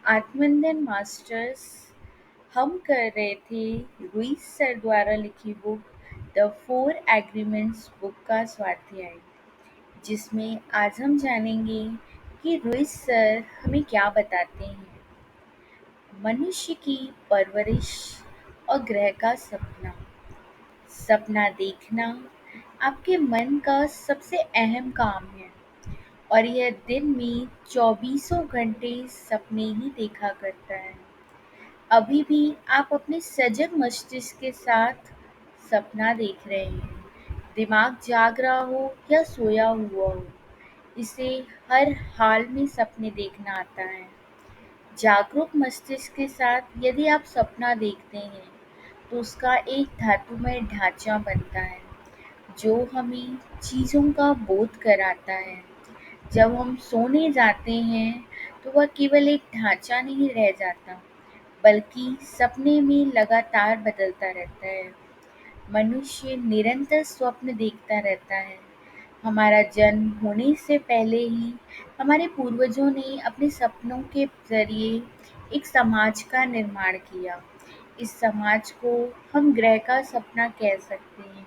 आत्मनंदन masters हम कर रहे थे रुइस सर द्वारा लिखी book the four agreements book का स्वाध्याय, जिसमें आज हम जानेंगे कि रुइस सर हमें क्या बताते हैं। मनुष्य की परवरिश और ग्रह का सपना। सपना देखना आपके मन का सबसे अहम काम है और यह दिन में चौबीसों घंटे सपने ही देखा करता है। अभी भी आप अपने सजग मस्तिष्क के साथ सपना देख रहे हैं। दिमाग जाग रहा हो या सोया हुआ हो, इसे हर हाल में सपने देखना आता है। जागरूक मस्तिष्क के साथ यदि आप सपना देखते हैं, तो उसका एक धातुमय ढांचा बनता है, जो हमें चीज़ों का बोध कराता है। जब हम सोने जाते हैं, तो वह केवल एक ढांचा नहीं रह जाता, बल्कि सपने में लगातार बदलता रहता है। मनुष्य निरंतर स्वप्न देखता रहता है। हमारा जन्म होने से पहले ही हमारे पूर्वजों ने अपने सपनों के जरिए एक समाज का निर्माण किया। इस समाज को हम ग्रह का सपना कह सकते हैं।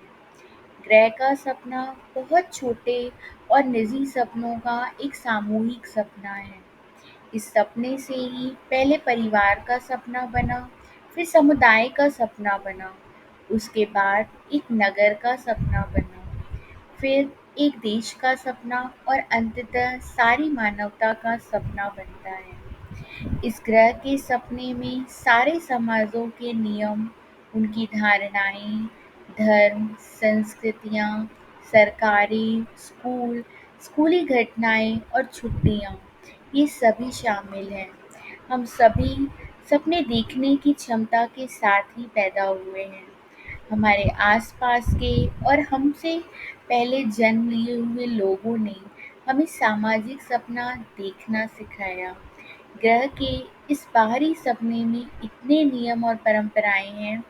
ग्रह का सपना बहुत छोटे और निजी सपनों का एक सामूहिक सपना है। इस सपने से ही पहले परिवार का सपना बना, फिर समुदाय का सपना बना, उसके बाद एक नगर का सपना बना, फिर एक देश का सपना और अंततः सारी मानवता का सपना बनता है। इस ग्रह के सपने में सारे समाजों के नियम, उनकी धारणाएं, धर्म, संस्कृतियाँ, सरकारें, स्कूली घटनाएं और छुट्टियाँ, ये सभी शामिल हैं। हम सभी सपने देखने की क्षमता के साथ ही पैदा हुए हैं। हमारे आसपास के और हमसे पहले जन्म लिए हुए लोगों ने हमें सामाजिक सपना देखना सिखाया। ग्रह के इस बाहरी सपने में इतने नियम और परंपराएं हैं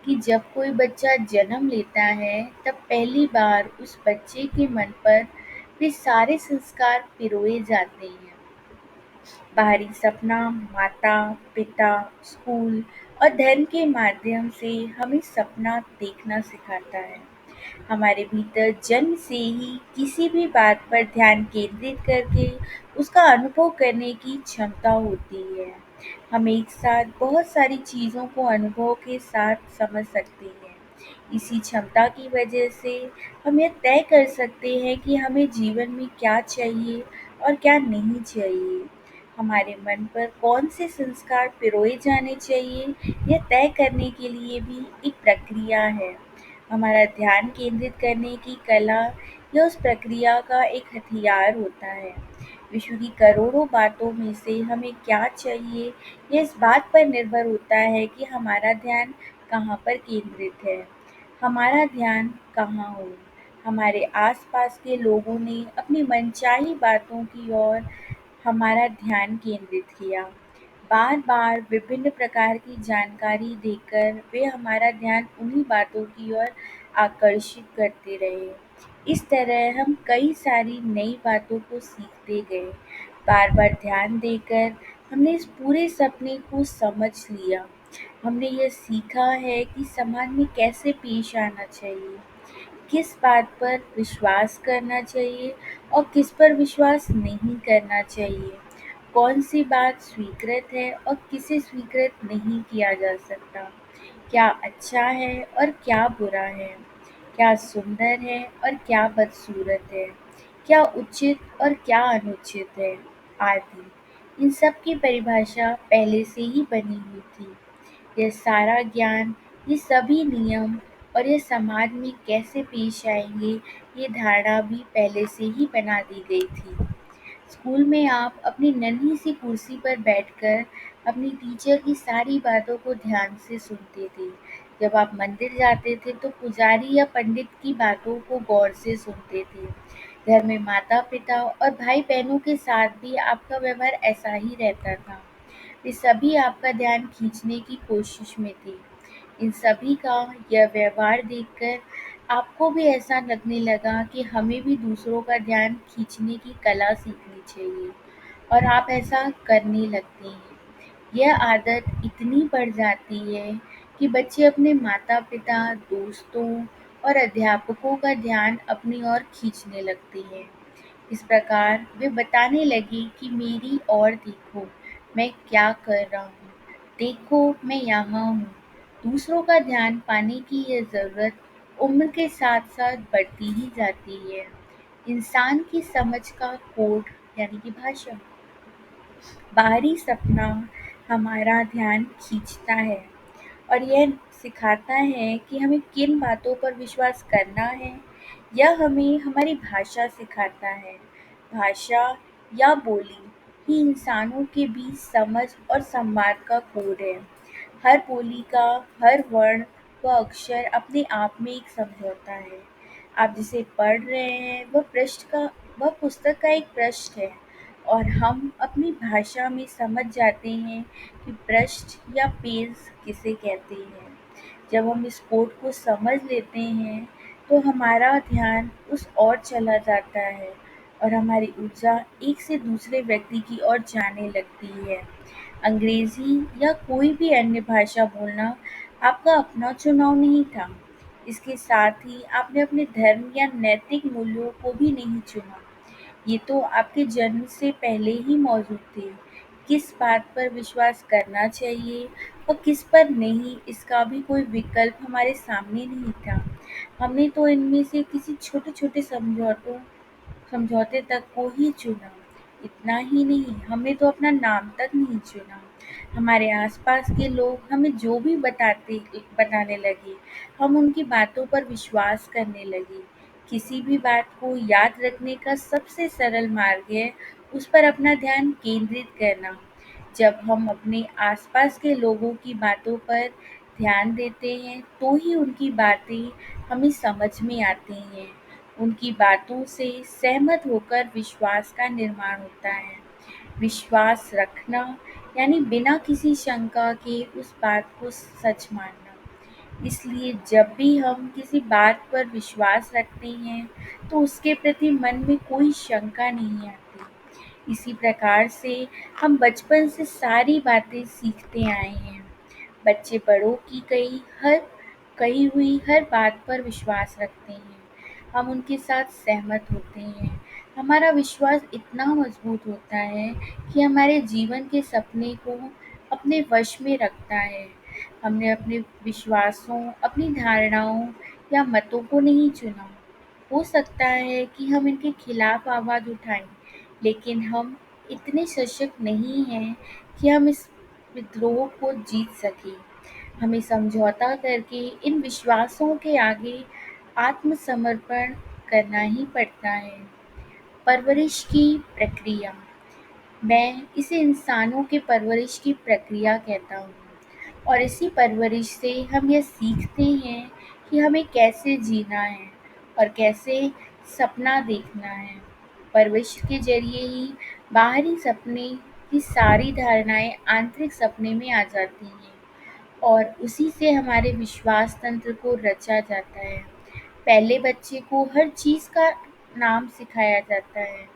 कि जब कोई बच्चा जन्म लेता है, तब पहली बार उस बच्चे के मन पर वे सारे संस्कार पिरोए जाते हैं। बाहरी सपना माता, पिता, स्कूल और धर्म के माध्यम से हमें सपना देखना सिखाता है। हमारे भीतर जन्म से ही किसी भी बात पर ध्यान केंद्रित करके उसका अनुभव करने की क्षमता होती है। हम एक साथ बहुत सारी चीज़ों को अनुभव के साथ समझ सकते हैं। इसी क्षमता की वजह से हम यह तय कर सकते हैं कि हमें जीवन में क्या चाहिए और क्या नहीं चाहिए। हमारे मन पर कौन से संस्कार पिरोए जाने चाहिए, यह तय करने के लिए भी एक प्रक्रिया है। हमारा ध्यान केंद्रित करने की कला या उस प्रक्रिया का एक हथियार होता है। विश्व की करोड़ों बातों में से हमें क्या चाहिए, यह इस बात पर निर्भर होता है कि हमारा ध्यान कहाँ पर केंद्रित है। हमारा ध्यान कहाँ हो। हमारे आसपास के लोगों ने अपनी मनचाही बातों की ओर हमारा ध्यान केंद्रित किया। बार-बार विभिन्न प्रकार की जानकारी देकर वे हमारा ध्यान उन्हीं बातों की ओर आकर्षित करते रहे। इस तरह हम कई सारी नई बातों को सीखते गए। बार-बार ध्यान देकर हमने इस पूरे सपने को समझ लिया। हमने यह सीखा है कि समाज में कैसे पेश आना चाहिए, किस बात पर विश्वास करना चाहिए और किस पर विश्वास नहीं करना चाहिए, कौन सी बात स्वीकृत है और किसे स्वीकृत नहीं किया जा सकता, क्या अच्छा है और क्या बुरा है, क्या सुंदर है और क्या बदसूरत है, क्या उचित और क्या अनुचित है, आदि। इन सब की परिभाषा पहले से ही बनी हुई थी। यह सारा ज्ञान, ये सभी नियम और ये समाज में कैसे पेश आएंगे, ये धारणा भी पहले से ही बना दी गई थी। स्कूल में आप अपनी नन्ही सी कुर्सी पर बैठकर अपनी टीचर की सारी बातों को ध्यान से सुनते थे। जब आप मंदिर जाते थे तो पुजारी या पंडित की बातों को गौर से सुनते थे। घर में माता-पिता और भाई-बहनों के साथ भी आपका व्यवहार ऐसा ही रहता था। वे सभी आपका ध्यान खींचने की कोशिश में थे। इन सभी का यह व्यवहार देखकर आपको भी ऐसा लगने लगा कि हमें भी दूसरों का ध्यान खींचने की कला सीखनी चाहिए और आप ऐसा करने लगते हैं। यह आदत इतनी बढ़ जाती है कि बच्चे अपने माता-पिता, दोस्तों और अध्यापकों का ध्यान अपनी ओर खींचने लगते हैं। इस प्रकार वे बताने लगे कि मेरी ओर देखो, मैं क्या कर रहा हूँ, देखो मैं यहाँ हूँ। दूसरों का ध्यान पाने की यह ज़रूरत उम्र के साथ-साथ बढ़ती ही जाती है। इंसान की समझ का कोड यानी कि भाषा बाहरी सपना हमारा ध्यान खींचता है और यह सिखाता है कि हमें किन बातों पर विश्वास करना है। यह हमें हमारी भाषा सिखाता है। भाषा या बोली ही इंसानों के बीच समझ और संवाद का कोड है। हर बोली का हर वर्ण व अक्षर अपने आप में एक समझौता है। आप जिसे पढ़ रहे हैं वह पुस्तक का एक पृष्ठ है और हम अपनी भाषा में समझ जाते हैं कि पृष्ठ या पेज किसे कहते हैं। जब हम इस कोड को समझ लेते हैं तो हमारा ध्यान उस ओर चला जाता है और हमारी ऊर्जा एक से दूसरे व्यक्ति की ओर जाने लगती है। अंग्रेज़ी या कोई भी अन्य भाषा बोलना आपका अपना चुनाव नहीं था। इसके साथ ही आपने अपने धर्म या नैतिक मूल्यों को भी नहीं चुना। ये तो आपके जन्म से पहले ही मौजूद थे। किस बात पर विश्वास करना चाहिए और किस पर नहीं, इसका भी कोई विकल्प हमारे सामने नहीं था। हमने तो इनमें से किसी छोटे-छोटे समझौते तक को ही चुना। इतना ही नहीं, हमने तो अपना नाम तक नहीं चुना। हमारे आसपास के लोग हमें जो भी बताने लगे, हम उनकी बातों पर विश्वास करने लगे। किसी भी बात को याद रखने का सबसे सरल मार्ग है उस पर अपना ध्यान केंद्रित करना। जब हम अपने आसपास के लोगों की बातों पर ध्यान देते हैं, तो ही उनकी बातें हमें समझ में आती हैं। उनकी बातों से सहमत होकर विश्वास का निर्माण होता है। विश्वास रखना यानी बिना किसी शंका के उस बात को सच मानना। इसलिए जब भी हम किसी बात पर विश्वास रखते हैं, तो उसके प्रति मन में कोई शंका नहीं आती। इसी प्रकार से हम बचपन से सारी बातें सीखते आए हैं। बच्चे बड़ों की कही हुई हर बात पर विश्वास रखते हैं। हम उनके साथ सहमत होते हैं। हमारा विश्वास इतना मजबूत होता है कि हमारे जीवन के सपने को अपने वश में रखता है। हमने अपने विश्वासों, अपनी धारणाओं या मतों को नहीं चुना। हो सकता है कि हम इनके खिलाफ आवाज़ उठाएं, लेकिन हम इतने सशक्त नहीं हैं कि हम इस विद्रोह को जीत सकें। हमें समझौता करके इन विश्वासों के आगे आत्मसमर्पण करना ही पड़ता है। परवरिश की प्रक्रिया मैं इसे इंसानों के परवरिश की प्रक्रिया कहता हूँ और इसी परवरिश से हम यह सीखते हैं कि हमें कैसे जीना है और कैसे सपना देखना है। परवरिश के ज़रिए ही बाहरी सपने की सारी धारणाएँ आंतरिक सपने में आ जाती हैं और उसी से हमारे विश्वास तंत्र को रचा जाता है। पहले बच्चे को हर चीज़ का नाम सिखाया जाता है।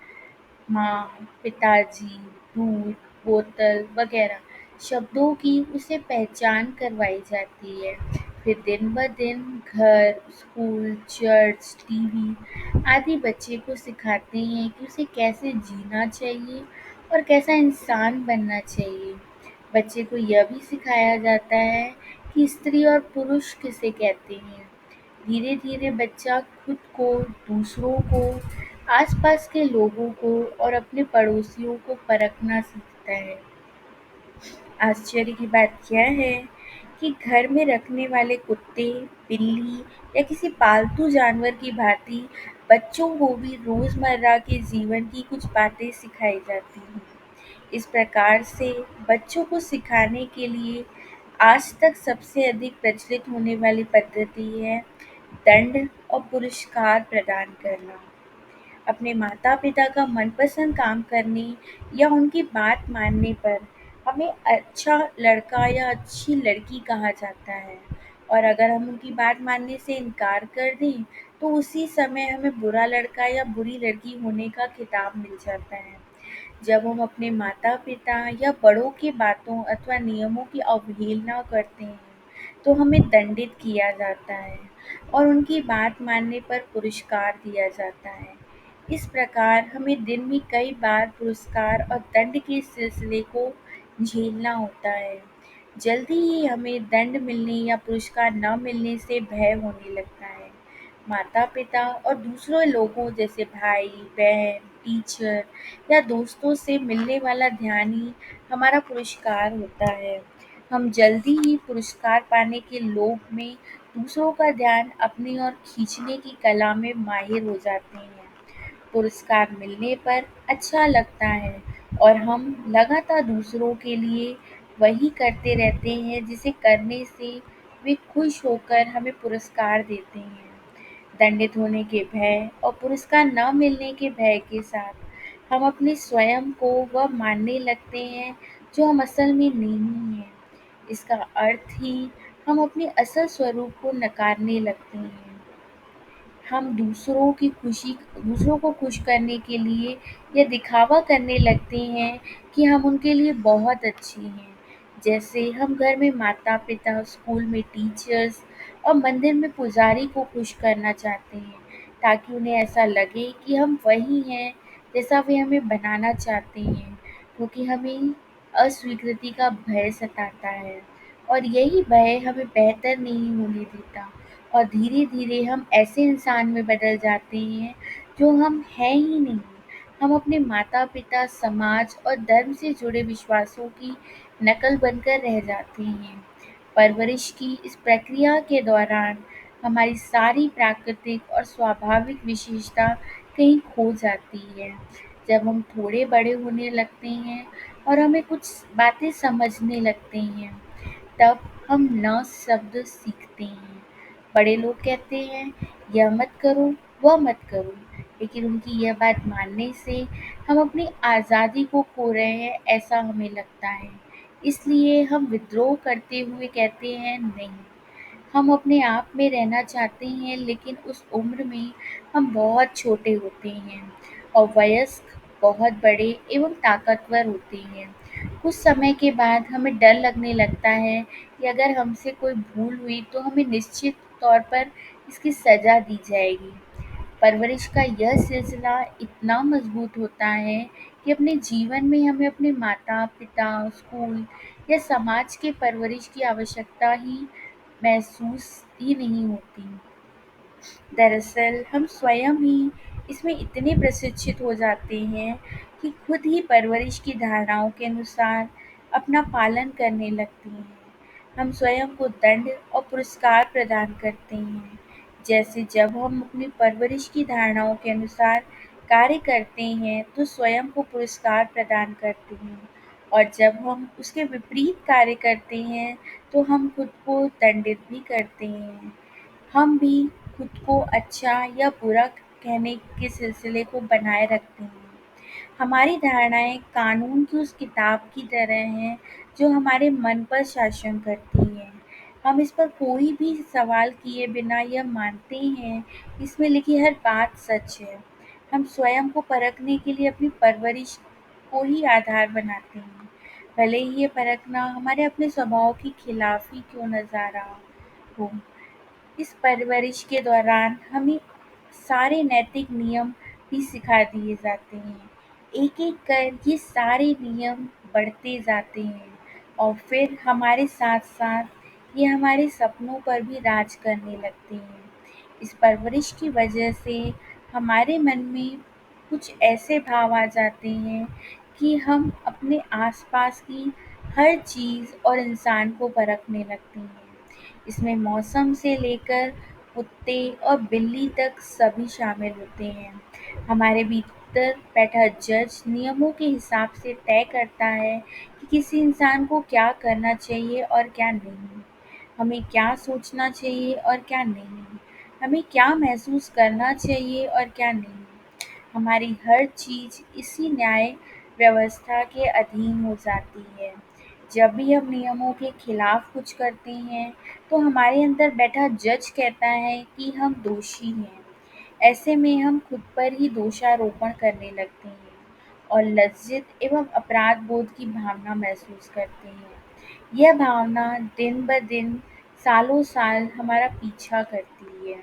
माँ, पिताजी, दूध, बोतल वगैरह शब्दों की उसे पहचान करवाई जाती है। फिर दिन-ब-दिन घर, स्कूल, चर्च, टीवी आदि बच्चे को सिखाते हैं कि उसे कैसे जीना चाहिए और कैसा इंसान बनना चाहिए। बच्चे को यह भी सिखाया जाता है कि स्त्री और पुरुष किसे कहते हैं। धीरे-धीरे बच्चा खुद को, दूसरों को, आसपास के लोगों को और अपने पड़ोसियों को परखना सीखता है। आश्चर्य की बात यह है कि घर में रखने वाले कुत्ते, बिल्ली या किसी पालतू जानवर की भांति बच्चों को भी रोज़मर्रा के जीवन की कुछ बातें सिखाई जाती हैं। इस प्रकार से बच्चों को सिखाने के लिए आज तक सबसे अधिक प्रचलित होने वाली पद्धति है दंड और पुरस्कार प्रदान करना। अपने माता-पिता का मनपसंद काम करने या उनकी बात मानने पर हमें अच्छा लड़का या अच्छी लड़की कहा जाता है और अगर हम उनकी बात मानने से इनकार कर दें, तो उसी समय हमें बुरा लड़का या बुरी लड़की होने का खिताब मिल जाता है। जब हम अपने माता-पिता या बड़ों की बातों अथवा नियमों की अवहेलना करते हैं, तो हमें दंडित किया जाता है और उनकी बात मानने पर पुरस्कार दिया जाता है। इस प्रकार हमें दिन में कई बार पुरस्कार और दंड के सिलसिले को झेलना होता है। जल्दी ही हमें दंड मिलने या पुरस्कार न मिलने से भय होने लगता है। माता-पिता और दूसरे लोगों जैसे भाई-बहन, टीचर या दोस्तों से मिलने वाला ध्यान ही हमारा पुरस्कार होता है। हम जल्दी ही पुरस्कार पाने के लोभ में दूसरों का ध्यान अपनी ओर खींचने की कला में माहिर हो जाते हैं। पुरस्कार मिलने पर अच्छा लगता है और हम लगातार दूसरों के लिए वही करते रहते हैं जिसे करने से वे खुश होकर हमें पुरस्कार देते हैं। दंडित होने के भय और पुरस्कार न मिलने के भय के साथ हम अपने स्वयं को वह मानने लगते हैं जो हम असल में नहीं हैं। इसका अर्थ ही हम अपने असल स्वरूप को नकारने लगते हैं। हम दूसरों को खुश करने के लिए यह दिखावा करने लगते हैं कि हम उनके लिए बहुत अच्छे हैं। जैसे हम घर में माता-पिता, स्कूल में टीचर्स और मंदिर में पुजारी को खुश करना चाहते हैं, ताकि उन्हें ऐसा लगे कि हम वही हैं जैसा वे हमें बनाना चाहते हैं, क्योंकि हमें अस्वीकृति का भय सताता है और यही भय हमें बेहतर नहीं होने देता और धीरे-धीरे हम ऐसे इंसान में बदल जाते हैं जो हम हैं ही नहीं। हम अपने माता-पिता, समाज और धर्म से जुड़े विश्वासों की नकल बनकर रह जाते हैं। परवरिश की इस प्रक्रिया के दौरान हमारी सारी प्राकृतिक और स्वाभाविक विशेषता कहीं खो जाती है। जब हम थोड़े बड़े होने लगते हैं और हमें कुछ बातें समझने लगते हैं, तब हम न शब्द सीखते हैं। बड़े लोग कहते हैं, यह मत करो, वह मत करो, लेकिन उनकी यह बात मानने से हम अपनी आज़ादी को खो रहे हैं, ऐसा हमें लगता है। इसलिए हम विद्रोह करते हुए कहते हैं, नहीं, हम अपने आप में रहना चाहते हैं, लेकिन उस उम्र में हम बहुत छोटे होते हैं और वयस्क बहुत बड़े एवं ताकतवर होते हैं। कुछ समय के बाद हमें डर लगने लगता है कि अगर हमसे कोई भूल हुई तो हमें निश्चित तौर पर इसकी सज़ा दी जाएगी। परवरिश का यह सिलसिला इतना मज़बूत होता है कि अपने जीवन में हमें अपने माता-पिता, स्कूल या समाज के परवरिश की आवश्यकता ही महसूस ही नहीं होती। दरअसल हम स्वयं ही इसमें इतने प्रशिक्षित हो जाते हैं कि खुद ही परवरिश की धारणाओं के अनुसार अपना पालन करने लगते हैं। हम स्वयं को दंड और पुरस्कार प्रदान करते हैं। जैसे जब हम अपनी परवरिश की धारणाओं के अनुसार कार्य करते हैं तो स्वयं को पुरस्कार प्रदान करते हैं और जब हम उसके विपरीत कार्य करते हैं तो हम खुद को दंडित भी करते हैं। हम भी खुद को अच्छा या बुरा कहने के सिलसिले को बनाए रखते हैं। हमारी धारणाएँ कानून की उस किताब की तरह हैं जो हमारे मन पर शासन करती है। हम इस पर कोई भी सवाल किए बिना यह मानते हैं कि इसमें लिखी हर बात सच है। हम स्वयं को परखने के लिए अपनी परवरिश को ही आधार बनाते हैं, भले ही ये परखना हमारे अपने स्वभाव के खिलाफ ही क्यों न जा रहा हो। इस परवरिश के दौरान हमें सारे नैतिक नियम भी सिखा दिए जाते हैं। एक-एक कर ये सारे नियम बढ़ते जाते हैं और फिर हमारे साथ-साथ ये हमारे सपनों पर भी राज करने लगते हैं। इस परवरिश की वजह से हमारे मन में कुछ ऐसे भाव आ जाते हैं कि हम अपने आस-पास की हर चीज़ और इंसान को परखने लगते हैं। इसमें मौसम से लेकर कुत्ते और बिल्ली तक सभी शामिल होते हैं। हमारे भीतर बैठा जज नियमों के हिसाब से तय करता है कि किसी इंसान को क्या करना चाहिए और क्या नहीं, हमें क्या सोचना चाहिए और क्या नहीं, हमें क्या महसूस करना चाहिए और क्या नहीं। हमारी हर चीज़ इसी न्याय व्यवस्था के अधीन हो जाती है। जब भी हम नियमों के खिलाफ कुछ करते हैं, तो हमारे अंदर बैठा जज कहता है कि हम दोषी हैं। ऐसे में हम खुद पर ही दोषारोपण करने लगते हैं और लज्जित एवं अपराध बोध की भावना महसूस करते हैं। यह भावना दिन ब दिन, सालों साल हमारा पीछा करती है।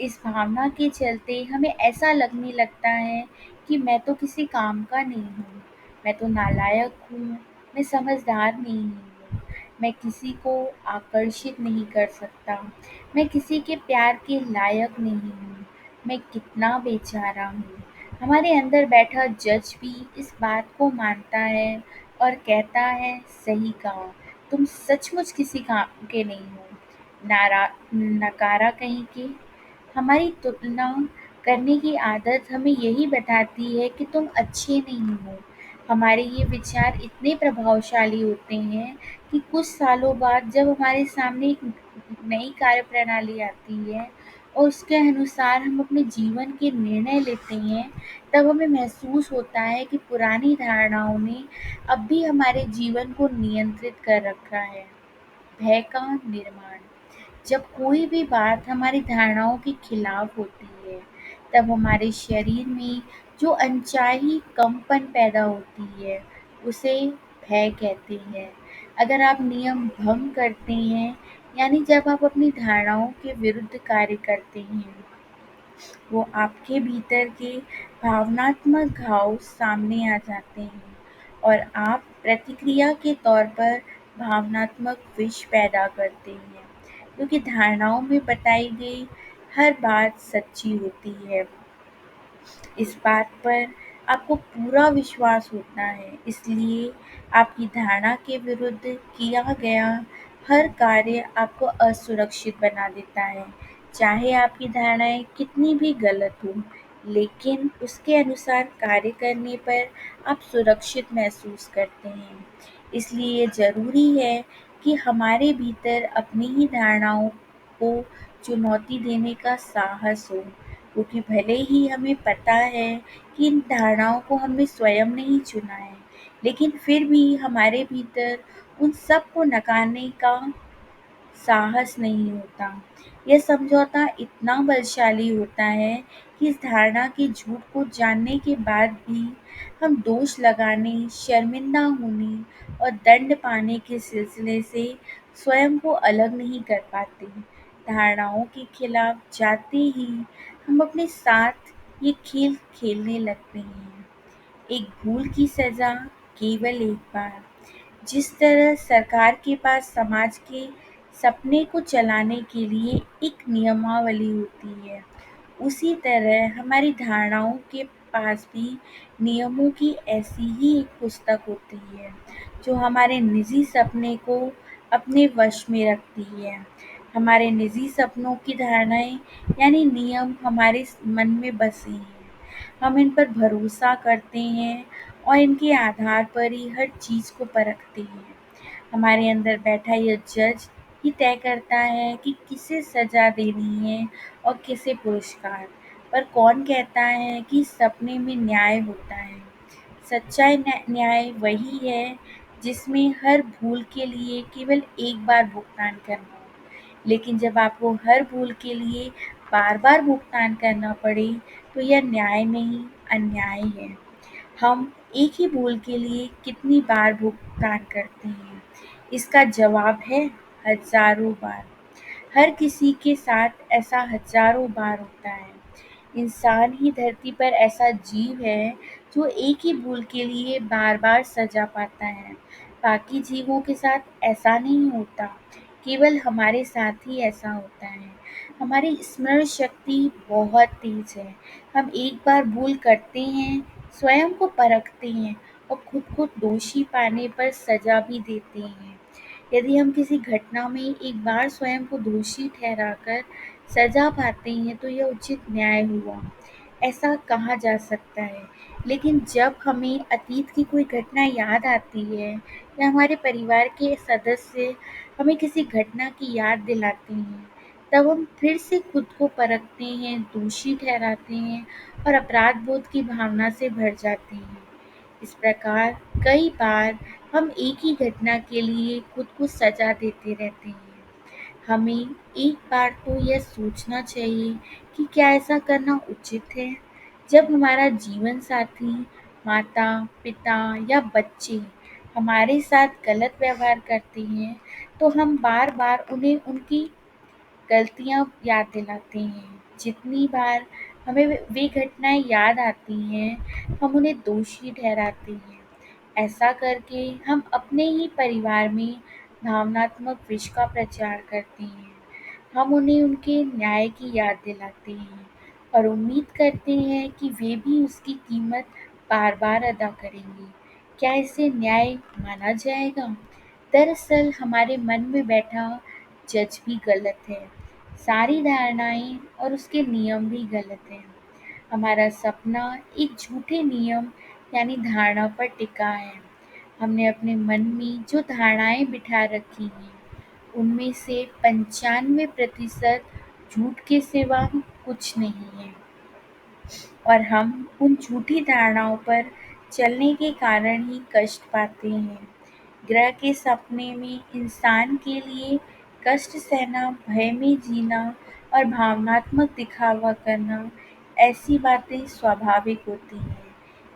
इस भावना के चलते हमें ऐसा लगने लगता है कि मैं तो किसी काम का नहीं हूँ, मैं तो नालायक हूँ, मैं समझदार नहीं हूँ, मैं किसी को आकर्षित नहीं कर सकता, मैं किसी के प्यार के लायक नहीं हूँ, मैं कितना बेचारा हूँ। हमारे अंदर बैठा जज भी इस बात को मानता है और कहता है, सही कहा, तुम सचमुच किसी काम के नहीं हो, नारा नकारा कहीं के। हमारी तुलना करने की आदत हमें यही बताती है कि तुम अच्छे नहीं हो। हमारे ये विचार इतने प्रभावशाली होते हैं कि कुछ सालों बाद जब हमारे सामने एक नई कार्यप्रणाली आती है और उसके अनुसार हम अपने जीवन के निर्णय लेते हैं, तब हमें महसूस होता है कि पुरानी धारणाओं ने अब भी हमारे जीवन को नियंत्रित कर रखा है। भय का निर्माण। जब कोई भी बात हमारी धारणाओं के खिलाफ होती है, तब हमारे शरीर में जो अनचाही कंपन पैदा होती है, उसे भय कहते हैं। अगर आप नियम भंग करते हैं, यानी जब आप अपनी धारणाओं के विरुद्ध कार्य करते हैं, वो आपके भीतर के भावनात्मक घाव सामने आ जाते हैं और आप प्रतिक्रिया के तौर पर भावनात्मक विष पैदा करते हैं, क्योंकि धारणाओं में बताई गई हर बात सच्ची होती है। इस बात पर आपको पूरा विश्वास होता है, इसलिए आपकी धारणा के विरुद्ध किया गया हर कार्य आपको असुरक्षित बना देता है। चाहे आपकी धारणाएँ कितनी भी गलत हों, लेकिन उसके अनुसार कार्य करने पर आप सुरक्षित महसूस करते हैं। इसलिए ये ज़रूरी है कि हमारे भीतर अपनी ही धारणाओं को चुनौती देने का साहस हो, क्योंकि भले ही हमें पता है कि इन धारणाओं को हमने स्वयं नहीं चुना है, लेकिन फिर भी हमारे भीतर उन सब को नकारने का साहस नहीं होता। यह समझौता इतना बलशाली होता है कि इस धारणा के झूठ को जानने के बाद भी हम दोष लगाने, शर्मिंदा होने और दंड पाने के सिलसिले से स्वयं को अलग नहीं कर पाते। धारणाओं के खिलाफ जाते ही हम अपने साथ ये खेल खेलने लगते हैं। एक भूल की सज़ा केवल एक बार। जिस तरह सरकार के पास समाज के सपने को चलाने के लिए एक नियमावली होती है, उसी तरह हमारी धारणाओं के पास भी नियमों की ऐसी ही एक पुस्तक होती है, जो हमारे निजी सपने को अपने वश में रखती है। हमारे निजी सपनों की धारणाएँ यानी नियम हमारे मन में बसे हैं। हम इन पर भरोसा करते हैं और इनके आधार पर ही हर चीज़ को परखते हैं। हमारे अंदर बैठा यह जज ही तय करता है कि किसे सज़ा देनी है और किसे पुरस्कार। पर कौन कहता है कि सपने में न्याय होता है? सच्चा न्याय वही है जिसमें हर भूल के लिए केवल एक बार भुगतान करना हो। लेकिन जब आपको हर भूल के लिए बार-बार भुगतान करना पड़े, तो यह न्याय नहीं, अन्याय है। हम एक ही भूल के लिए कितनी बार भुगतान करते हैं? इसका जवाब है हज़ारों बार। हर किसी के साथ ऐसा हज़ारों बार होता है। इंसान ही धरती पर ऐसा जीव है जो एक ही भूल के लिए बार-बार सज़ा पाता है। बाकी जीवों के साथ ऐसा नहीं होता, केवल हमारे साथ ही ऐसा होता है। हमारी स्मरण शक्ति बहुत तेज़ है। हम एक बार भूल करते हैं, स्वयं को परखते हैं और खुद को दोषी पाने पर सज़ा भी देते हैं। यदि हम किसी घटना में एक बार स्वयं को दोषी ठहराकर सज़ा पाते हैं, तो यह उचित न्याय हुआ, ऐसा कहा जा सकता है। लेकिन जब हमें अतीत की कोई घटना याद आती है या हमारे परिवार के सदस्य हमें किसी घटना की याद दिलाते हैं, तब हम फिर से खुद को परखते हैं, दोषी ठहराते हैं और अपराध बोध की भावना से भर जाते हैं। इस प्रकार कई बार हम एक ही घटना के लिए खुद को सज़ा देते रहते हैं। हमें एक बार तो यह सोचना चाहिए कि क्या ऐसा करना उचित है? जब हमारा जीवन साथी माता-पिता या बच्चे हमारे साथ गलत व्यवहार करते हैं, तो हम बार-बार उन्हें उनकी गलतियाँ याद दिलाते हैं। जितनी बार हमें वे घटनाएँ याद आती हैं, हम उन्हें दोषी ठहराते हैं। ऐसा करके हम अपने ही परिवार में भावनात्मक विष का प्रचार करते हैं। हम उन्हें उनके न्याय की याद दिलाते हैं और उम्मीद करते हैं कि वे भी उसकी कीमत बार-बार अदा करेंगे। क्या इसे न्याय माना जाएगा? दरअसल हमारे मन में बैठा जज भी गलत है। सारी धारणाएँ और उसके नियम भी गलत हैं। हमारा सपना एक झूठे नियम यानी धारणा पर टिका है। हमने अपने मन में जो धारणाएँ बिठा रखी हैं, उनमें से 95% झूठ के सिवा कुछ नहीं है और हम उन झूठी धारणाओं पर चलने के कारण ही कष्ट पाते हैं। ग्रह के सपने में इंसान के लिए कष्ट सहना, भय में जीना और भावनात्मक दिखावा करना, ऐसी बातें स्वाभाविक होती हैं।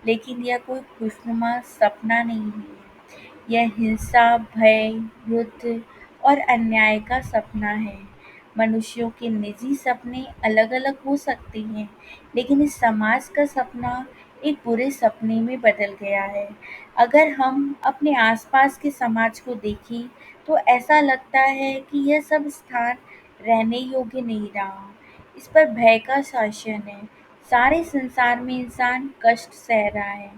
लेकिन यह कोई खुशनुमा सपना नहीं है। यह हिंसा, भय, युद्ध और अन्याय का सपना है। मनुष्यों के निजी सपने अलग-अलग हो सकते हैं, लेकिन इस समाज का सपना एक बुरे सपने में बदल गया है। अगर हम अपने आसपास के समाज को देखें, तो ऐसा लगता है कि यह सब स्थान रहने योग्य नहीं रहा। इस पर भय का शासन है। सारे संसार में इंसान कष्ट सह रहा है।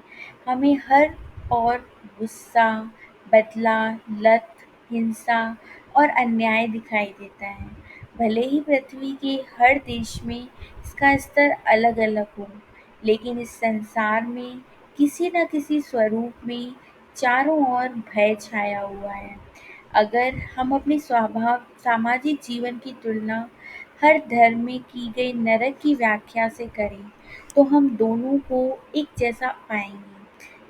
हमें हर ओर गुस्सा, बदला, लत, हिंसा और अन्याय दिखाई देता है। भले ही पृथ्वी के हर देश में इसका स्तर अलग-अलग हो, लेकिन इस संसार में किसी न किसी स्वरूप में चारों ओर भय छाया हुआ है। अगर हम अपने सामाजिक जीवन की तुलना हर धर्म में की गई नरक की व्याख्या से करें, तो हम दोनों को एक जैसा पाएंगे।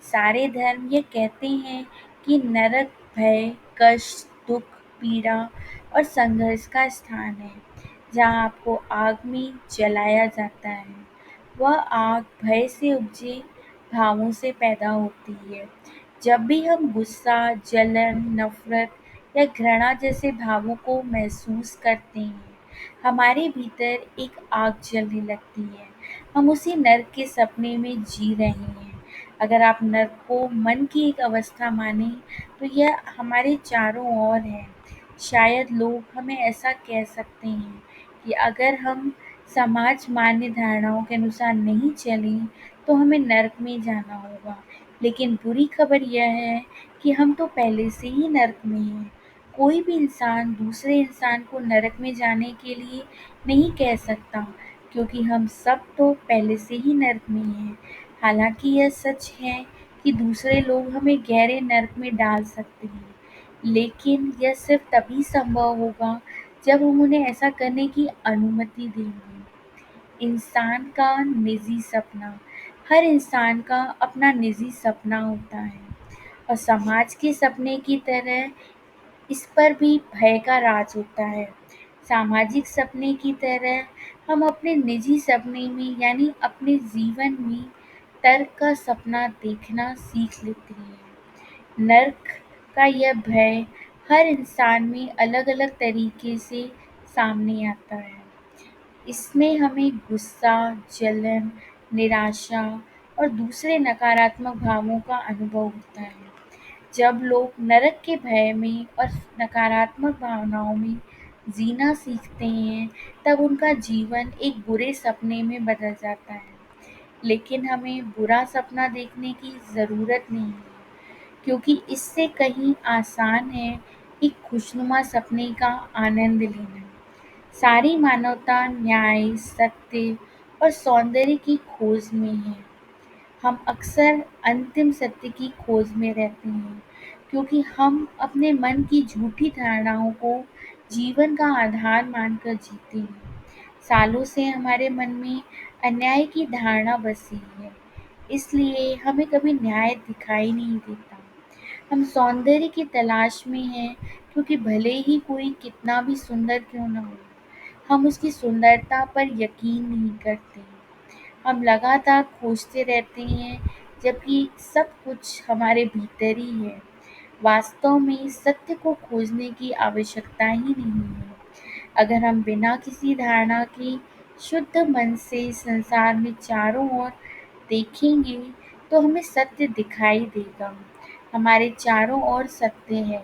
सारे धर्म ये कहते हैं कि नरक भय, कष्ट, दुख, पीड़ा और संघर्ष का स्थान है, जहाँ आपको आग में जलाया जाता है। वह आग भय से उपजे भावों से पैदा होती है। जब भी हम गुस्सा, जलन, नफरत या घृणा जैसे भावों को महसूस करते हैं, हमारे भीतर एक आग जलने लगती है। हम उसी नर्क के सपने में जी रहे हैं। अगर आप नर्क को मन की एक अवस्था माने, तो यह हमारे चारों ओर है। शायद लोग हमें ऐसा कह सकते हैं कि अगर हम समाज मान्य धारणाओं के अनुसार नहीं चलें, तो हमें नर्क में जाना होगा। लेकिन बुरी खबर यह है कि हम तो पहले से ही नर्क में हैं। कोई भी इंसान दूसरे इंसान को नरक में जाने के लिए नहीं कह सकता, क्योंकि हम सब तो पहले से ही नर्क में हैं। हालांकि यह सच है कि दूसरे लोग हमें गहरे नर्क में डाल सकते हैं, लेकिन यह सिर्फ तभी संभव होगा जब हम उन्हें ऐसा करने की अनुमति देंगे। इंसान का निजी सपना। हर इंसान का अपना निजी सपना होता है और समाज के सपने की तरह इस पर भी भय का राज होता है। सामाजिक सपने की तरह हम अपने निजी सपने में यानी अपने जीवन में तर्क का सपना देखना सीख लेते हैं। नर्क का यह भय हर इंसान में अलग-अलग तरीके से सामने आता है। इसमें हमें गुस्सा, जलन, निराशा और दूसरे नकारात्मक भावों का अनुभव होता है। जब लोग नरक के भय में और नकारात्मक भावनाओं में जीना सीखते हैं, तब उनका जीवन एक बुरे सपने में बदल जाता है। लेकिन हमें बुरा सपना देखने की ज़रूरत नहीं है, क्योंकि इससे कहीं आसान है एक खुशनुमा सपने का आनंद लेना। सारी मानवता न्याय, सत्य और सौंदर्य की खोज में है। हम अक्सर अंतिम सत्य की खोज में रहते हैं, क्योंकि हम अपने मन की झूठी धारणाओं को जीवन का आधार मानकर जीते हैं। सालों से हमारे मन में अन्याय की धारणा बसी है, इसलिए हमें कभी न्याय दिखाई नहीं देता। हम सौंदर्य की तलाश में हैं, क्योंकि भले ही कोई कितना भी सुंदर क्यों न हो, हम उसकी सुंदरता पर यकीन नहीं करते। हम लगातार खोजते रहते हैं जबकि सब कुछ हमारे भीतर ही है। वास्तव में सत्य को खोजने की आवश्यकता ही नहीं है। अगर हम बिना किसी धारणा के शुद्ध मन से संसार में चारों ओर देखेंगे तो हमें सत्य दिखाई देगा। हमारे चारों ओर सत्य है,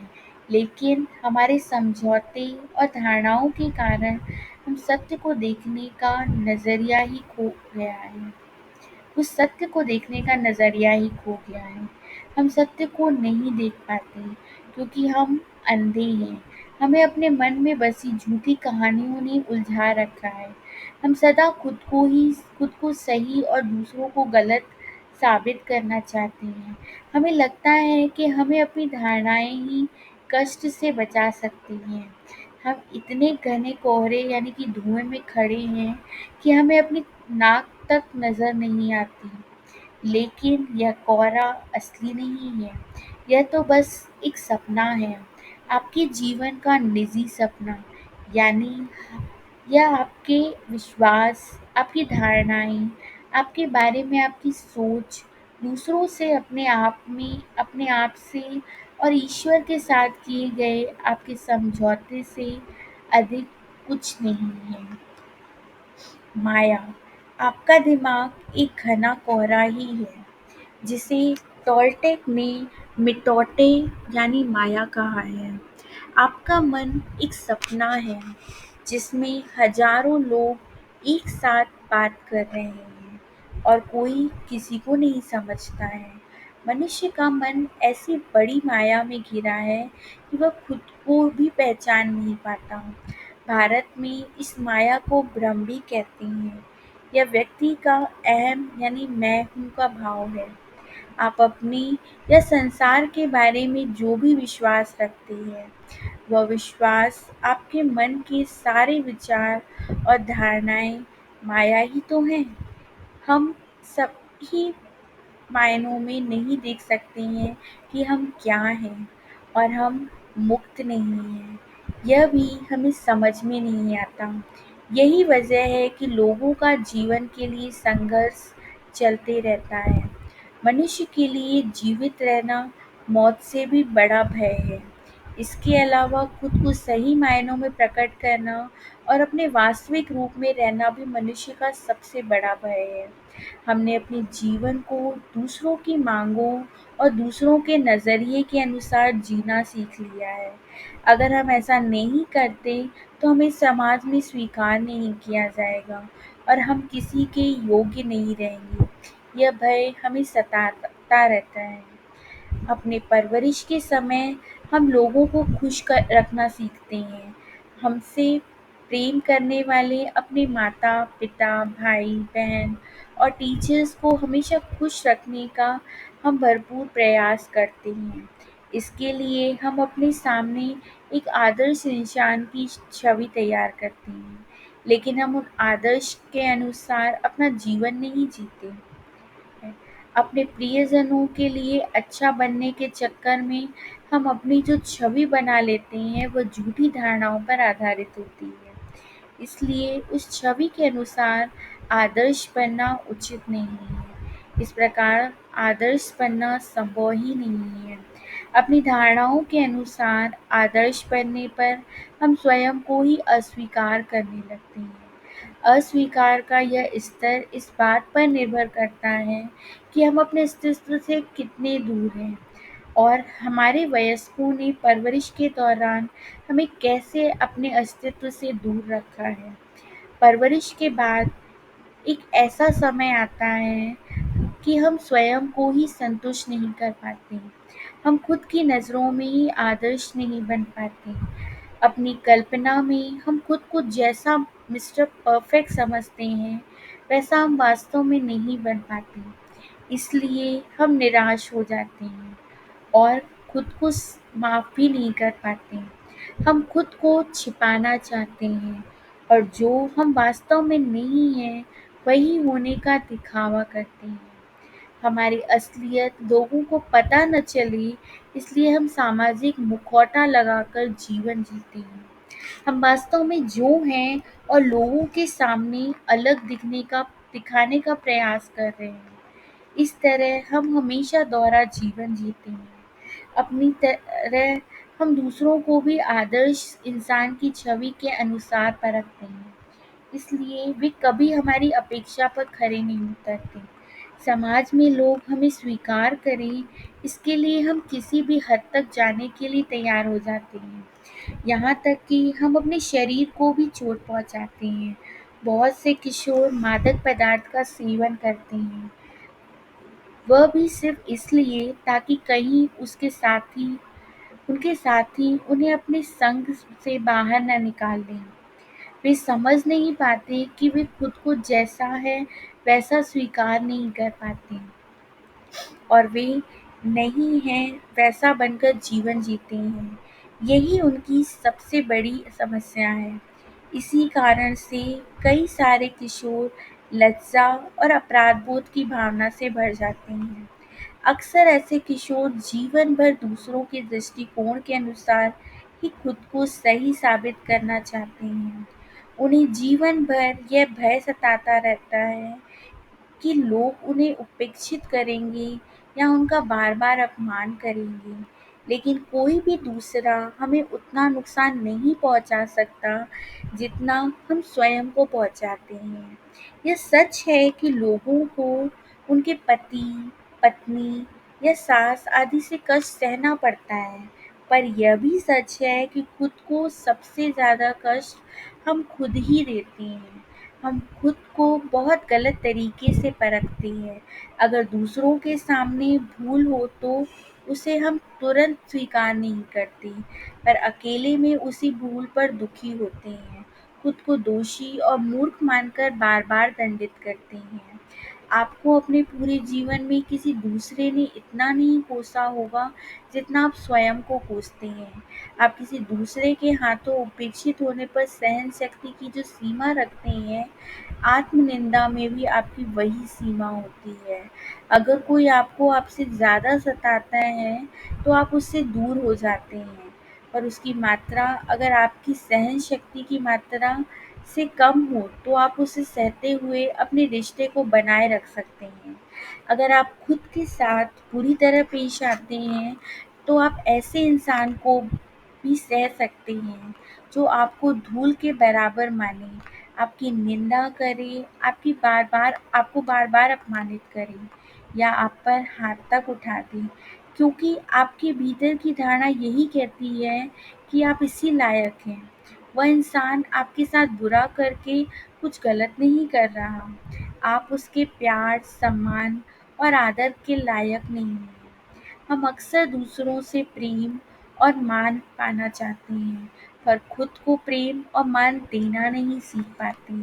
लेकिन हमारे समझौते और धारणाओं के कारण हम सत्य को देखने का नजरिया ही खो गया है। उस सत्य को देखने का नज़रिया ही खो गया है। हम सत्य को नहीं देख पाते क्योंकि हम अंधे हैं। हमें अपने मन में बसी झूठी कहानियों ने उलझा रखा है। हम सदा खुद को सही और दूसरों को गलत साबित करना चाहते हैं। हमें लगता है कि हमें अपनी धारणाएं ही कष्ट से बचा सकती हैं। हम इतने घने कोहरे यानी कि धुएं में खड़े हैं कि हमें अपनी नाक तक नज़र नहीं आती। लेकिन यह कोहरा असली नहीं है, यह तो बस एक सपना है, आपके जीवन का निजी सपना। यानी यह आपके विश्वास, आपकी धारणाएँ, आपके बारे में आपकी सोच, दूसरों से, अपने आप से और ईश्वर के साथ किए गए आपके समझौते से अधिक कुछ नहीं है। माया, आपका दिमाग एक घना कोहरा ही है, जिसे टोल्टेक ने मिटौटे यानी माया कहा है। आपका मन एक सपना है जिसमें हजारों लोग एक साथ बात कर रहे हैं और कोई किसी को नहीं समझता है। मनुष्य का मन ऐसी बड़ी माया में घिरा है कि वह खुद को भी पहचान नहीं पाता। भारत में इस माया को भ्रम भी कहते हैं। यह व्यक्ति का अहम यानी मैं हूँ का भाव है। आप अपनी या संसार के बारे में जो भी विश्वास रखते हैं, वह विश्वास आपके मन के सारे विचार और धारणाएं माया ही तो हैं। हम सभी मायनों में नहीं देख सकते हैं कि हम क्या हैं और हम मुक्त नहीं हैं। यह भी हमें समझ में नहीं आता। यही वजह है कि लोगों का जीवन के लिए संघर्ष चलते रहता है। मनुष्य के लिए जीवित रहना मौत से भी बड़ा भय है। इसके अलावा खुद को सही मायनों में प्रकट करना और अपने वास्तविक रूप में रहना भी मनुष्य का सबसे बड़ा भय है। हमने अपने जीवन को दूसरों की मांगों और दूसरों के नज़रिए के अनुसार जीना सीख लिया है। अगर हम ऐसा नहीं करते तो हमें समाज में स्वीकार नहीं किया जाएगा और हम किसी के योग्य नहीं रहेंगे। यह भय हमें सताता रहता है। अपने परवरिश के समय हम लोगों को खुश रखना सीखते हैं। हमसे प्रेम करने वाले अपने माता-पिता, भाई-बहन और टीचर्स को हमेशा खुश रखने का हम भरपूर प्रयास करते हैं। इसके लिए हम अपने सामने एक आदर्श इंसान की छवि तैयार करते हैं, लेकिन हम उन आदर्श के अनुसार अपना जीवन नहीं जीते हैं। अपने प्रियजनों के लिए अच्छा बनने के चक्कर में हम अपनी जो छवि बना लेते हैं वह झूठी धारणाओं पर आधारित होती है। इसलिए उस छवि के अनुसार आदर्श बनना उचित नहीं है। इस प्रकार आदर्श बनना संभव ही नहीं है। अपनी धारणाओं के अनुसार आदर्श बनने पर हम स्वयं को ही अस्वीकार करने लगते हैं। अस्वीकार का यह स्तर इस बात पर निर्भर करता है कि हम अपने अस्तित्व से कितने दूर हैं और हमारे वयस्कों ने परवरिश के दौरान हमें कैसे अपने अस्तित्व से दूर रखा है। परवरिश के बाद एक ऐसा समय आता है कि हम स्वयं को ही संतुष्ट नहीं कर पाते। हम खुद की नज़रों में ही आदर्श नहीं बन पाते। अपनी कल्पना में हम खुद को जैसा मिस्टर परफेक्ट समझते हैं, वैसा हम वास्तव में नहीं बन पाते। इसलिए हम निराश हो जाते हैं और खुद को माफ़ भी नहीं कर पाते। हम खुद को छिपाना चाहते हैं और जो हम वास्तव में नहीं हैं, वही होने का दिखावा करते हैं। हमारी असलियत लोगों को पता न चले, इसलिए हम सामाजिक मुखौटा लगाकर जीवन जीते हैं। हम वास्तव में जो हैं और लोगों के सामने अलग दिखाने का प्रयास कर रहे हैं। इस तरह हम हमेशा दोहरा जीवन जीते हैं। अपनी तरह हम दूसरों को भी आदर्श इंसान की छवि के अनुसार परखते हैं, इसलिए वे कभी हमारी अपेक्षा पर खरे नहीं उतरते। समाज में लोग हमें स्वीकार करें, इसके लिए हम किसी भी हद तक जाने के लिए तैयार हो जाते हैं। यहाँ तक कि हम अपने शरीर को भी चोट पहुँचाते हैं। बहुत से किशोर मादक पदार्थ का सेवन करते हैं, वह भी सिर्फ इसलिए ताकि कहीं उनके साथी उन्हें अपने संग से बाहर न निकाल दें। वे समझ नहीं पाते कि वे खुद को जैसा है वैसा स्वीकार नहीं कर पाते और वे नहीं हैं वैसा बनकर जीवन जीते हैं। यही उनकी सबसे बड़ी समस्या है। इसी कारण से कई सारे किशोर लज्जा और अपराध बोध की भावना से भर जाते हैं। अक्सर ऐसे किशोर जीवन भर दूसरों के दृष्टिकोण के अनुसार ही खुद को सही साबित करना चाहते हैं। उन्हें जीवन भर यह भय सताता रहता है कि लोग उन्हें उपेक्षित करेंगे या उनका बार-बार अपमान करेंगे। लेकिन कोई भी दूसरा हमें उतना नुकसान नहीं पहुंचा सकता जितना हम स्वयं को पहुंचाते हैं। यह सच है कि लोगों को उनके पति, पत्नी या सास आदि से कष्ट सहना पड़ता है, पर यह भी सच है कि खुद को सबसे ज़्यादा कष्ट हम खुद ही देते हैं। हम खुद को बहुत गलत तरीके से परखते हैं। अगर दूसरों के सामने भूल हो तो उसे हम तुरंत स्वीकार नहीं करते, पर अकेले में उसी भूल पर दुखी होते हैं। खुद को दोषी और मूर्ख मानकर बार-बार दंडित करते हैं। आपको अपने पूरे जीवन में किसी दूसरे ने इतना नहीं कोसा होगा जितना आप स्वयं को कोसते हैं। आप किसी दूसरे के हाथों उपेक्षित होने पर सहन शक्ति की जो सीमा रखते हैं, आत्मनिंदा में भी आपकी वही सीमा होती है। अगर कोई आपको आपसे ज़्यादा सताता है, तो आप उससे दूर हो जाते हैं, पर उसकी मात्रा अगर आपकी सहन शक्ति की मात्रा से कम हो, तो आप उसे सहते हुए अपने रिश्ते को बनाए रख सकते हैं। अगर आप खुद के साथ बुरी तरह पेश आते हैं, तो आप ऐसे इंसान को भी सह सकते हैं, जो आपको धूल के बराबर माने, आपकी निंदा करे, आपको बार-बार अपमानित करे या आप पर हाथ तक उठा दे, क्योंकि आपके भीतर की धारणा यही कहती है कि आप इसी लायक हैं। वह इंसान आपके साथ बुरा करके कुछ गलत नहीं कर रहा। आप उसके प्यार, सम्मान और आदर के लायक नहीं हैं। हम अक्सर दूसरों से प्रेम और मान पाना चाहते हैं, पर खुद को प्रेम और मान देना नहीं सीख पाते।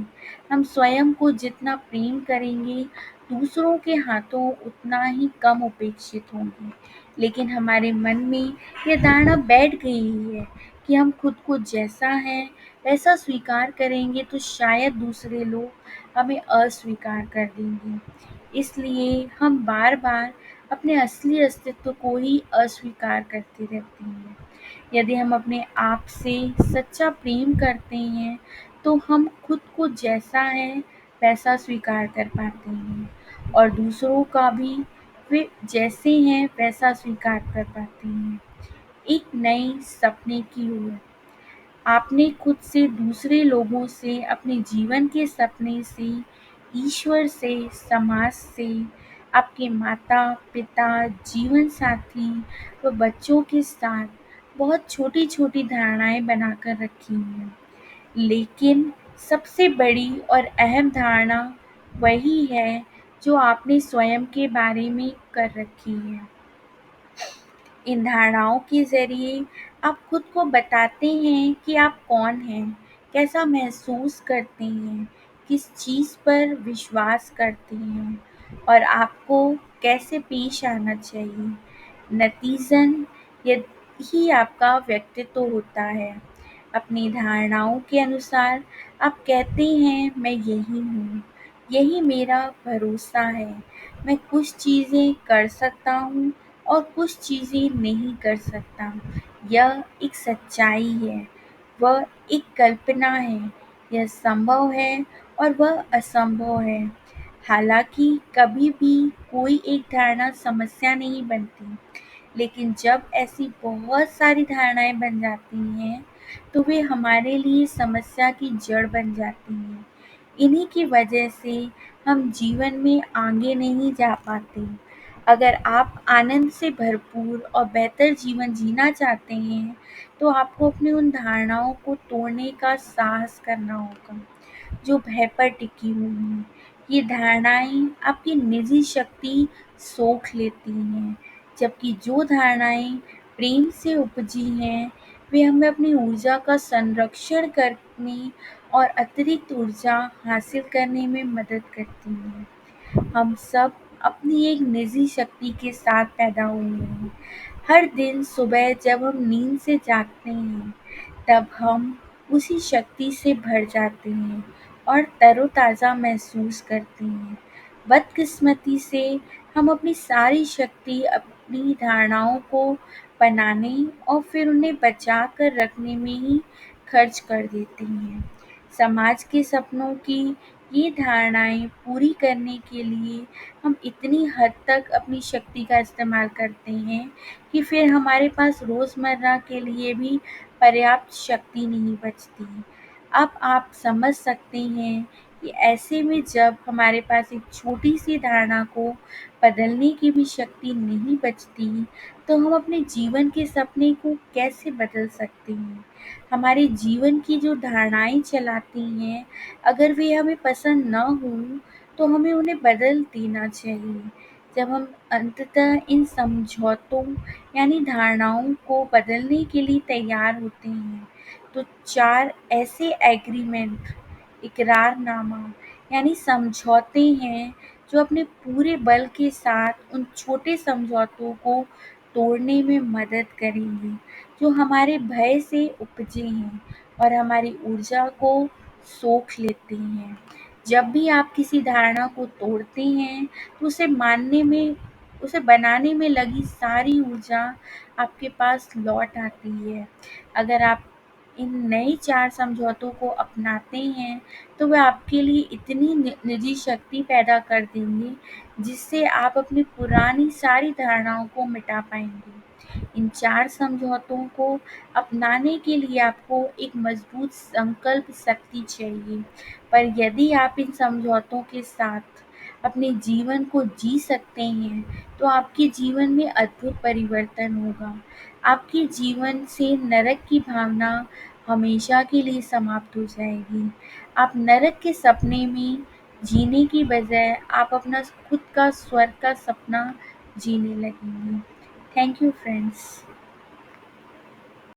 हम स्वयं को जितना प्रेम करेंगे, दूसरों के हाथों उतना ही कम उपेक्षित होंगे। लेकिन हमारे मन में यह धारणा बैठ गई है कि हम खुद को जैसा है वैसा स्वीकार करेंगे तो शायद दूसरे लोग हमें अस्वीकार कर देंगे। इसलिए हम बार-बार अपने असली अस्तित्व को ही अस्वीकार करते रहते हैं। यदि हम अपने आप से सच्चा प्रेम करते हैं, तो हम खुद को जैसा है वैसा स्वीकार कर पाते हैं और दूसरों का भी वे जैसे हैं वैसा स्वीकार कर पाते हैं। एक नए सपने की ओर। आपने खुद से, दूसरे लोगों से, अपने जीवन के सपने से, ईश्वर से, समाज से, आपके माता-पिता, जीवन साथी व बच्चों के साथ बहुत छोटी-छोटी धारणाएँ बनाकर रखी हैं। लेकिन सबसे बड़ी और अहम धारणा वही है जो आपने स्वयं के बारे में कर रखी है। इन धारणाओं के ज़रिए आप खुद को बताते हैं कि आप कौन हैं, कैसा महसूस करते हैं, किस चीज़ पर विश्वास करते हैं और आपको कैसे पेश आना चाहिए। नतीजतन यही आपका व्यक्तित्व होता है। अपनी धारणाओं के अनुसार आप कहते हैं, मैं यही हूँ, यही मेरा भरोसा है। मैं कुछ चीज़ें कर सकता हूँ और कुछ चीज़ें नहीं कर सकता। यह एक सच्चाई है, वह एक कल्पना है, यह संभव है और वह असंभव है। हालांकि कभी भी कोई एक धारणा समस्या नहीं बनती, लेकिन जब ऐसी बहुत सारी धारणाएं बन जाती हैं, तो वे हमारे लिए समस्या की जड़ बन जाती हैं। इन्हीं की वजह से हम जीवन में आगे नहीं जा पाते। अगर आप आनंद से भरपूर और बेहतर जीवन जीना चाहते हैं, तो आपको अपनी उन धारणाओं को तोड़ने का साहस करना होगा जो भय पर टिकी हुई हैं। ये धारणाएँ आपकी निजी शक्ति सोख लेती हैं, जबकि जो धारणाएँ प्रेम से उपजी हैं, वे हमें अपनी ऊर्जा का संरक्षण करने और अतिरिक्त ऊर्जा हासिल करने में मदद करती हैं। हम सब अपनी एक निजी शक्ति के साथ पैदा हुए हैं। हर दिन सुबह जब हम नींद से जागते हैं, तब हम उसी शक्ति से भर जाते हैं और तरोताज़ा महसूस करते हैं। बदकिस्मती से हम अपनी सारी शक्ति अपनी धारणाओं को बनाने और फिर उन्हें बचा कर रखने में ही खर्च कर देते हैं। समाज के सपनों की ये धारणाएँ पूरी करने के लिए हम इतनी हद तक अपनी शक्ति का इस्तेमाल करते हैं कि फिर हमारे पास रोज़मर्रा के लिए भी पर्याप्त शक्ति नहीं बचती। अब आप समझ सकते हैं कि ऐसे में जब हमारे पास एक छोटी-सी धारणा को बदलने की भी शक्ति नहीं बचती, तो हम अपने जीवन के सपने को कैसे बदल सकते हैं? हमारे जीवन की जो धारणाएँ चलाती हैं, अगर वे हमें पसंद ना हों, तो हमें उन्हें बदल देना चाहिए। जब हम अंततः इन समझौतों यानी धारणाओं को बदलने के लिए तैयार होते हैं, तो 4 ऐसे एग्रीमेंट इकरारनामा यानी समझौते हैं जो अपने पूरे बल के साथ उन छोटे समझौतों को तोड़ने में मदद करेंगे, जो हमारे भय से उपजे हैं और हमारी ऊर्जा को सोख लेते हैं। जब भी आप किसी धारणा को तोड़ते हैं, तो उसे बनाने में लगी सारी ऊर्जा आपके पास लौट आती है। अगर आप इन नए 4 समझौतों को अपनाते हैं, तो वे आपके लिए इतनी निजी शक्ति पैदा कर देंगे, जिससे आप अपनी पुरानी सारी धारणाओं को मिटा पाएँगे। इन 4 समझौतों को अपनाने के लिए आपको एक मजबूत संकल्प शक्ति चाहिए, पर यदि आप इन समझौतों के साथ अपने जीवन को जी सकते हैं, तो आपके जीवन में अद्भुत परिवर्तन होगा। आपके जीवन से नरक की भावना हमेशा के लिए समाप्त हो जाएगी। आप नरक के सपने में जीने की बजाय आप अपना खुद का स्वर्ग का सपना जीने लगेंगे। Thank you friends.